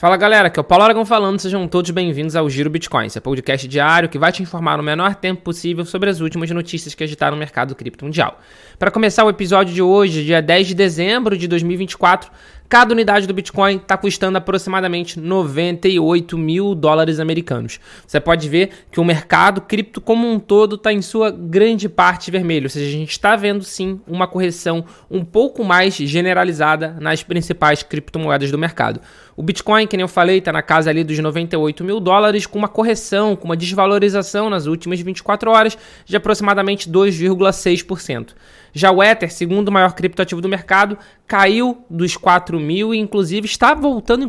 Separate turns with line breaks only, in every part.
Fala galera, aqui é o Paulo Aragão falando, sejam todos bem-vindos ao Giro Bitcoin, esse podcast diário que vai te informar no menor tempo possível sobre as últimas notícias que agitaram o mercado cripto mundial. Para começar o episódio de hoje, dia 10 de dezembro de 2024, cada unidade do Bitcoin está custando aproximadamente 98 mil dólares americanos. Você pode ver que o mercado cripto como um todo está em sua grande parte vermelho, ou seja, a gente está vendo sim uma correção um pouco mais generalizada nas principais criptomoedas do mercado. O Bitcoin, que nem eu falei, está na casa ali dos 98 mil dólares, com uma correção, com uma desvalorização nas últimas 24 horas de aproximadamente 2,6%. Já o Ether, segundo maior criptoativo do mercado, caiu dos 4 mil e inclusive está voltando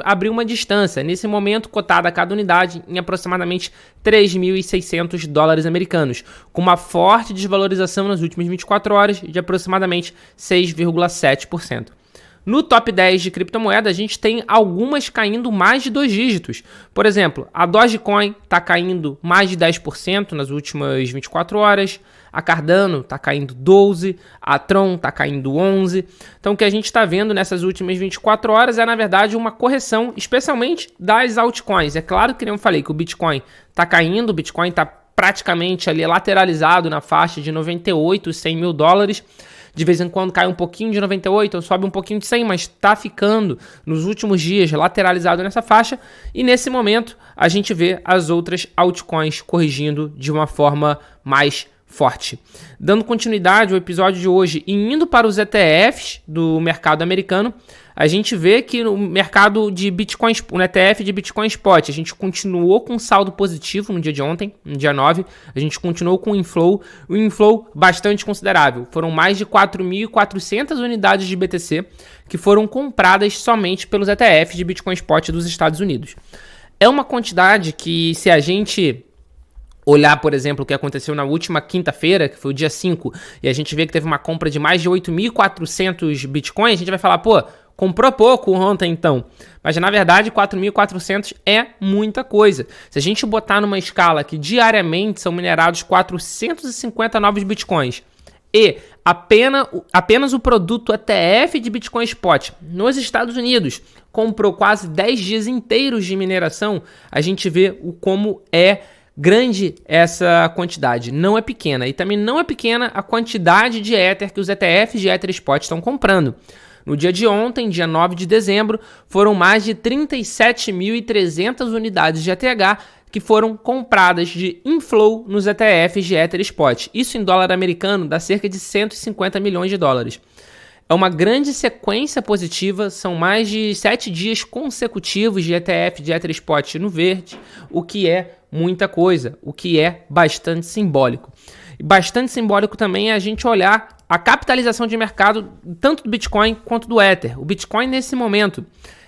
a abrir uma distância. Nesse momento, cotada a cada unidade em aproximadamente 3.600 dólares americanos, com uma forte desvalorização nas últimas 24 horas de aproximadamente 6,7%. No top 10 de criptomoeda, a gente tem algumas caindo mais de 2 dígitos. Por exemplo, a Dogecoin está caindo mais de 10% nas últimas 24 horas. A Cardano está caindo 12%. A Tron está caindo 11%. Então, o que a gente está vendo nessas últimas 24 horas é, na verdade, uma correção, especialmente das altcoins. É claro que, como eu falei, que o Bitcoin está caindo, o Bitcoin está praticamente ali lateralizado na faixa de 98, 100 mil dólares. De vez em quando cai um pouquinho de 98 ou sobe um pouquinho de 100, mas está ficando nos últimos dias lateralizado nessa faixa. E nesse momento a gente vê as outras altcoins corrigindo de uma forma mais forte. Dando continuidade ao episódio de hoje e indo para os ETFs do mercado americano, a gente vê que no mercado de Bitcoin, no ETF de Bitcoin Spot, a gente continuou com saldo positivo no dia de ontem, no dia 9, a gente continuou com um inflow bastante considerável. Foram mais de 4.400 unidades de BTC que foram compradas somente pelos ETFs de Bitcoin Spot dos Estados Unidos. É uma quantidade que, se a gente olhar, por exemplo, o que aconteceu na última quinta-feira, que foi o dia 5, e a gente vê que teve uma compra de mais de 8.400 bitcoins, a gente vai falar, pô, comprou pouco ontem então. Mas na verdade 4.400 é muita coisa. Se a gente botar numa escala que diariamente são minerados 450 novos bitcoins e apenas o produto ETF de Bitcoin Spot nos Estados Unidos comprou quase 10 dias inteiros de mineração, a gente vê como é grande essa quantidade. Não é pequena. E também não é pequena a quantidade de Ether que os ETFs de Ether Spot estão comprando. No dia de ontem, dia 9 de dezembro, foram mais de 37.300 unidades de ETH que foram compradas de inflow nos ETFs de Ether Spot. Isso em dólar americano dá cerca de 150 milhões de dólares. É uma grande sequência positiva, são mais de 7 dias consecutivos de ETF de Ether Spot no verde, o que é muita coisa, o que é bastante simbólico. E bastante simbólico também é a gente olhar a capitalização de mercado tanto do Bitcoin quanto do Ether. O Bitcoin nesse momento,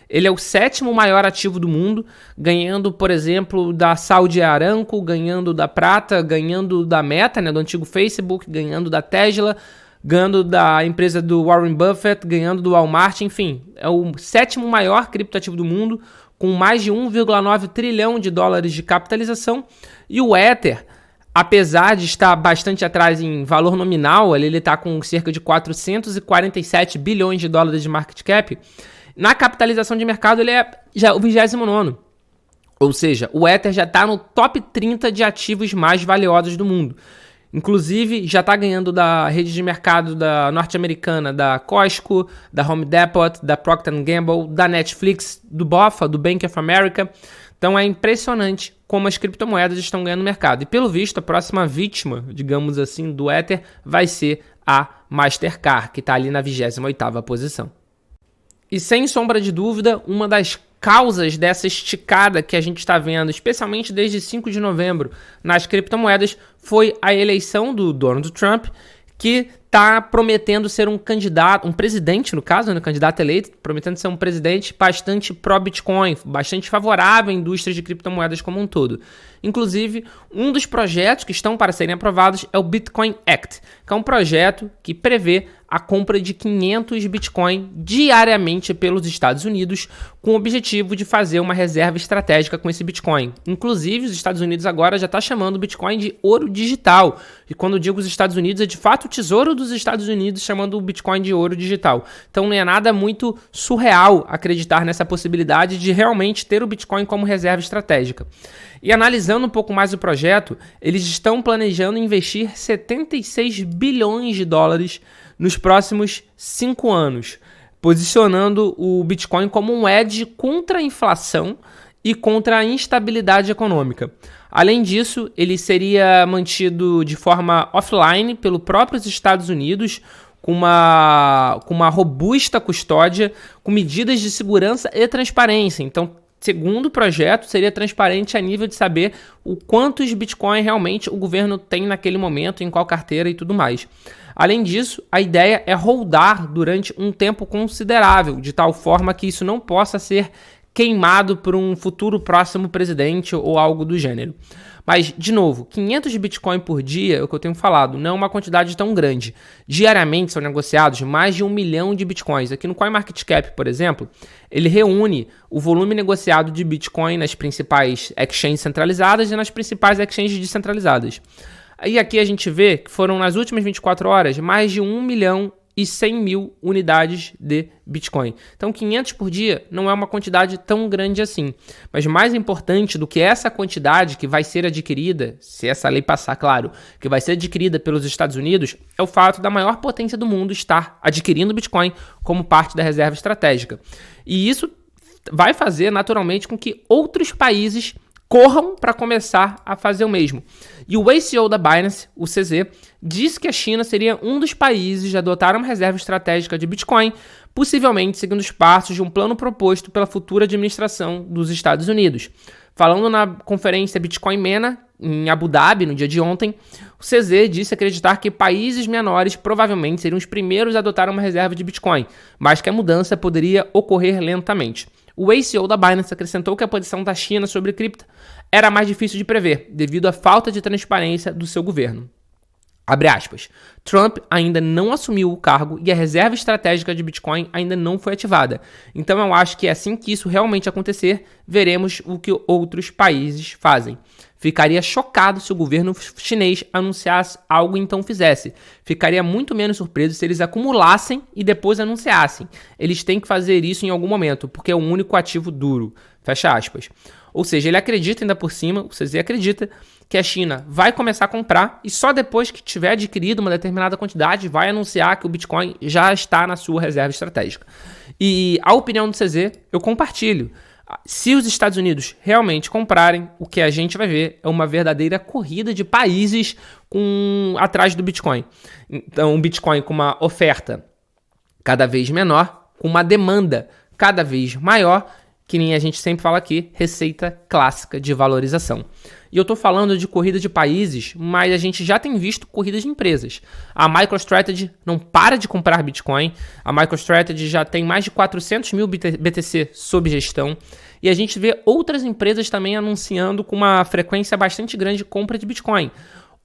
ele é o 7º maior ativo do mundo, ganhando, por exemplo, da Saudi Aramco, ganhando da Prata, ganhando da Meta, né, do antigo Facebook, ganhando da Tesla, ganhando da empresa do Warren Buffett, ganhando do Walmart, enfim, é o 7º maior criptoativo do mundo, com mais de 1,9 trilhão de dólares de capitalização, e o Ether, apesar de estar bastante atrás em valor nominal, ele está com cerca de 447 bilhões de dólares de market cap, na capitalização de mercado ele é já o 29º. Ou seja, o Ether já está no top 30 de ativos mais valiosos do mundo. Inclusive, já está ganhando da rede de mercado da norte-americana, da Costco, da Home Depot, da Procter & Gamble, da Netflix, do BofA, do Bank of America. Então é impressionante como as criptomoedas estão ganhando mercado. E pelo visto, a próxima vítima, digamos assim, do Ether vai ser a Mastercard, que está ali na 28ª posição. E sem sombra de dúvida, uma das causas dessa esticada que a gente está vendo, especialmente desde 5 de novembro, nas criptomoedas, foi a eleição do Donald Trump, que está prometendo ser um candidato, um presidente no caso, né, candidato eleito, prometendo ser um presidente bastante pró-Bitcoin, bastante favorável à indústria de criptomoedas como um todo. Inclusive, um dos projetos que estão para serem aprovados é o Bitcoin Act, que é um projeto que prevê a compra de 500 Bitcoin diariamente pelos Estados Unidos, com o objetivo de fazer uma reserva estratégica com esse Bitcoin. Inclusive, os Estados Unidos agora já está chamando o Bitcoin de ouro digital. E quando eu digo os Estados Unidos, é de fato o Tesouro dos Estados Unidos chamando o Bitcoin de ouro digital. Então não é nada muito surreal acreditar nessa possibilidade de realmente ter o Bitcoin como reserva estratégica. E analisando um pouco mais o projeto, eles estão planejando investir 76 bilhões de dólares nos próximos 5 anos, posicionando o Bitcoin como um hedge contra a inflação e contra a instabilidade econômica. Além disso, ele seria mantido de forma offline pelo próprios Estados Unidos, com uma robusta custódia, com medidas de segurança e transparência. Então, segundo o projeto, seria transparente a nível de saber o quantos Bitcoin realmente o governo tem naquele momento, em qual carteira e tudo mais. Além disso, a ideia é holdar durante um tempo considerável, de tal forma que isso não possa ser queimado por um futuro próximo presidente ou algo do gênero. Mas, de novo, 500 de Bitcoin por dia, é o que eu tenho falado, não é uma quantidade tão grande. Diariamente são negociados mais de 1 milhão de Bitcoins. Aqui no CoinMarketCap, por exemplo, ele reúne o volume negociado de Bitcoin nas principais exchanges centralizadas e nas principais exchanges descentralizadas. E aqui a gente vê que foram, nas últimas 24 horas, mais de 1 milhão e 100 mil unidades de Bitcoin. Então 500 por dia não é uma quantidade tão grande assim. Mas mais importante do que essa quantidade que vai ser adquirida, se essa lei passar, claro, que vai ser adquirida pelos Estados Unidos, é o fato da maior potência do mundo estar adquirindo Bitcoin como parte da reserva estratégica. E isso vai fazer naturalmente com que outros países corram para começar a fazer o mesmo. E o ex-CEO da Binance, o CZ, disse que a China seria um dos países a adotar uma reserva estratégica de Bitcoin, possivelmente seguindo os passos de um plano proposto pela futura administração dos Estados Unidos. Falando na conferência Bitcoin MENA, em Abu Dhabi, no dia de ontem, o CZ disse acreditar que países menores provavelmente seriam os primeiros a adotar uma reserva de Bitcoin, mas que a mudança poderia ocorrer lentamente. O ex-CEO da Binance acrescentou que a posição da China sobre cripto era mais difícil de prever, devido à falta de transparência do seu governo. Abre aspas. Trump ainda não assumiu o cargo e a reserva estratégica de Bitcoin ainda não foi ativada. Então eu acho que assim que isso realmente acontecer, veremos o que outros países fazem. Ficaria chocado se o governo chinês anunciasse algo e então fizesse. Ficaria muito menos surpreso se eles acumulassem e depois anunciassem. Eles têm que fazer isso em algum momento, porque é o único ativo duro. Fecha aspas. Ou seja, ele acredita ainda por cima, o CZ acredita, que a China vai começar a comprar e só depois que tiver adquirido uma determinada quantidade vai anunciar que o Bitcoin já está na sua reserva estratégica. E a opinião do CZ eu compartilho. Se os Estados Unidos realmente comprarem, o que a gente vai ver é uma verdadeira corrida de países atrás do Bitcoin. Então, um Bitcoin com uma oferta cada vez menor, com uma demanda cada vez maior, que nem a gente sempre fala aqui, receita clássica de valorização. E eu estou falando de corrida de países, mas a gente já tem visto corridas de empresas. A MicroStrategy não para de comprar Bitcoin. A MicroStrategy já tem mais de 400 mil BTC sob gestão. E a gente vê outras empresas também anunciando com uma frequência bastante grande de compra de Bitcoin.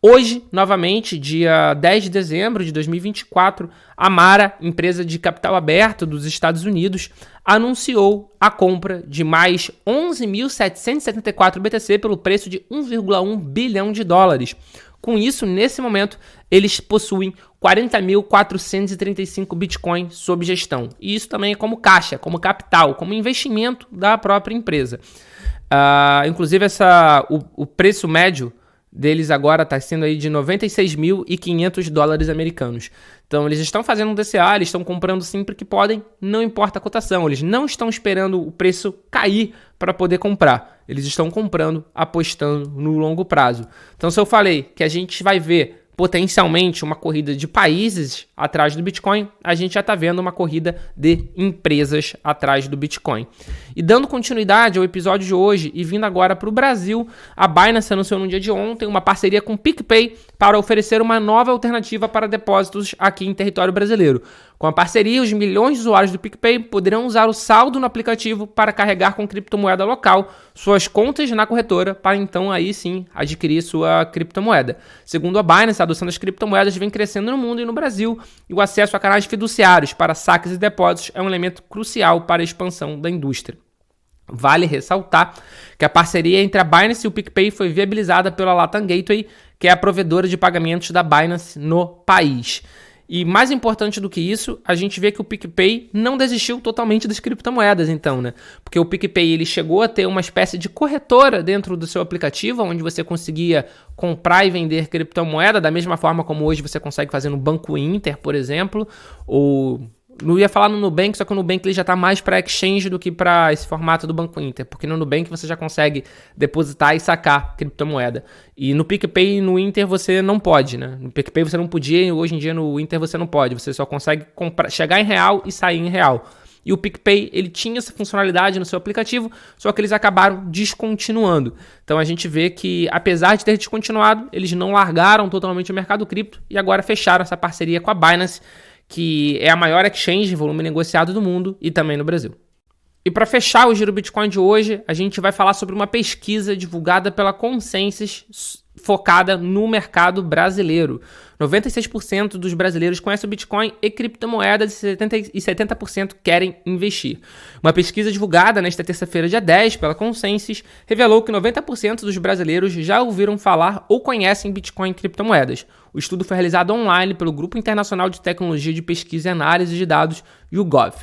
Hoje, novamente, dia 10 de dezembro de 2024, a Mara, empresa de capital aberto dos Estados Unidos, anunciou a compra de mais 11.774 BTC pelo preço de 1,1 bilhão de dólares. Com isso, nesse momento, eles possuem 40.435 Bitcoin sob gestão. E isso também é como caixa, como capital, como investimento da própria empresa. Inclusive, o preço médio deles agora está sendo aí de 96.500 dólares americanos. Então eles estão fazendo um DCA, eles estão comprando sempre que podem, não importa a cotação, eles não estão esperando o preço cair para poder comprar, eles estão comprando, apostando no longo prazo. Então se eu falei que a gente vai ver potencialmente uma corrida de países atrás do Bitcoin, a gente já está vendo uma corrida de empresas atrás do Bitcoin. E dando continuidade ao episódio de hoje e vindo agora para o Brasil, a Binance anunciou no dia de ontem uma parceria com o PicPay para oferecer uma nova alternativa para depósitos aqui em território brasileiro. Com a parceria, os milhões de usuários do PicPay poderão usar o saldo no aplicativo para carregar com criptomoeda local suas contas na corretora para então aí sim adquirir sua criptomoeda. Segundo a Binance, a adoção das criptomoedas vem crescendo no mundo e no Brasil, e o acesso a canais fiduciários para saques e depósitos é um elemento crucial para a expansão da indústria. Vale ressaltar que a parceria entre a Binance e o PicPay foi viabilizada pela Latam Gateway, que é a provedora de pagamentos da Binance no país. E mais importante do que isso, a gente vê que o PicPay não desistiu totalmente das criptomoedas, então, né? Porque o PicPay ele chegou a ter uma espécie de corretora dentro do seu aplicativo, onde você conseguia comprar e vender criptomoeda, da mesma forma como hoje você consegue fazer no Banco Inter, por exemplo, ou... Não ia falar no Nubank, só que o Nubank ele já está mais para exchange do que para esse formato do Banco Inter, porque no Nubank você já consegue depositar e sacar criptomoeda. E no PicPay e no Inter você não pode, né? No PicPay você não podia e hoje em dia no Inter você não pode. Você só consegue chegar em real e sair em real. E o PicPay ele tinha essa funcionalidade no seu aplicativo, só que eles acabaram descontinuando. Então a gente vê que, apesar de ter descontinuado, eles não largaram totalmente o mercado cripto e agora fecharam essa parceria com a Binance, que é a maior exchange de volume negociado do mundo e também no Brasil. E para fechar o Giro Bitcoin de hoje, a gente vai falar sobre uma pesquisa divulgada pela Consensus focada no mercado brasileiro. 96% dos brasileiros conhecem o Bitcoin e criptomoedas e 70% querem investir. Uma pesquisa divulgada nesta terça-feira, dia 10, pela Consensus, revelou que 90% dos brasileiros já ouviram falar ou conhecem Bitcoin e criptomoedas. O estudo foi realizado online pelo Grupo Internacional de Tecnologia de Pesquisa e Análise de Dados, YouGov.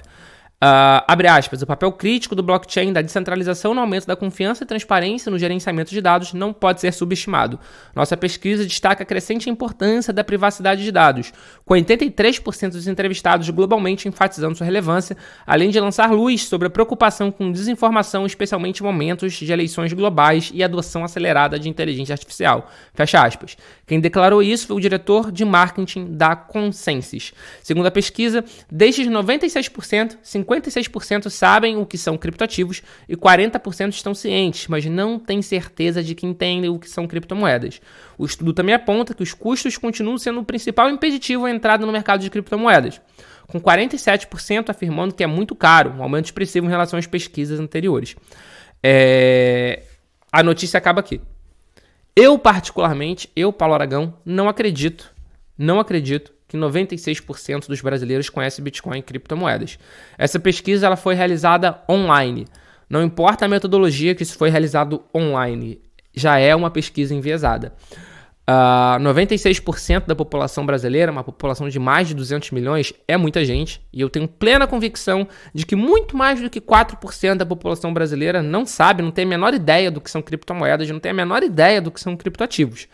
Abre aspas, o papel crítico do blockchain da descentralização no aumento da confiança e transparência no gerenciamento de dados não pode ser subestimado. Nossa pesquisa destaca a crescente importância da privacidade de dados, com 83% dos entrevistados globalmente enfatizando sua relevância, além de lançar luz sobre a preocupação com desinformação, especialmente em momentos de eleições globais e adoção acelerada de inteligência artificial. Fecha aspas. Quem declarou isso foi o diretor de marketing da Consensus. Segundo a pesquisa, destes 96%, 56% sabem o que são criptoativos e 40% estão cientes, mas não têm certeza de que entendem o que são criptomoedas. O estudo também aponta que os custos continuam sendo o principal impeditivo à entrada no mercado de criptomoedas, com 47% afirmando que é muito caro, um aumento expressivo em relação às pesquisas anteriores. A notícia acaba aqui. Eu, particularmente, Paulo Aragão, não acredito que 96% dos brasileiros conhecem Bitcoin e criptomoedas. Essa pesquisa ela foi realizada online. Não importa a metodologia que isso foi realizado online, já é uma pesquisa enviesada. 96% da população brasileira, uma população de mais de 200 milhões, é muita gente. E eu tenho plena convicção de que muito mais do que 4% da população brasileira não sabe, não tem a menor ideia do que são criptomoedas, não tem a menor ideia do que são criptoativos.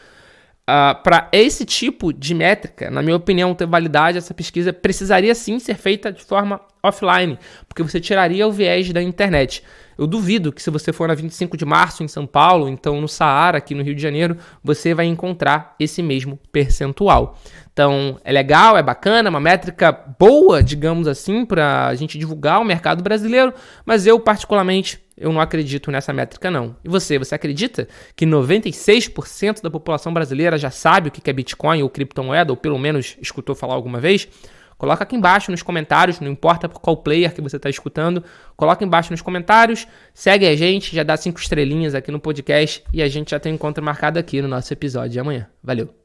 Para esse tipo de métrica, na minha opinião, ter validade, essa pesquisa precisaria sim ser feita de forma offline, porque você tiraria o viés da internet. Eu duvido que se você for na 25 de março em São Paulo, então no Saara, aqui no Rio de Janeiro, você vai encontrar esse mesmo percentual. Então, é legal, é bacana, uma métrica boa, digamos assim, para a gente divulgar o mercado brasileiro, mas eu, particularmente, eu não acredito nessa métrica, não. E você acredita que 96% da população brasileira já sabe o que é Bitcoin ou criptomoeda, ou pelo menos escutou falar alguma vez? Coloca aqui embaixo nos comentários, não importa por qual player que você está escutando, coloca embaixo nos comentários, segue a gente, já dá 5 estrelinhas aqui no podcast e a gente já tem um encontro marcado aqui no nosso episódio de amanhã. Valeu!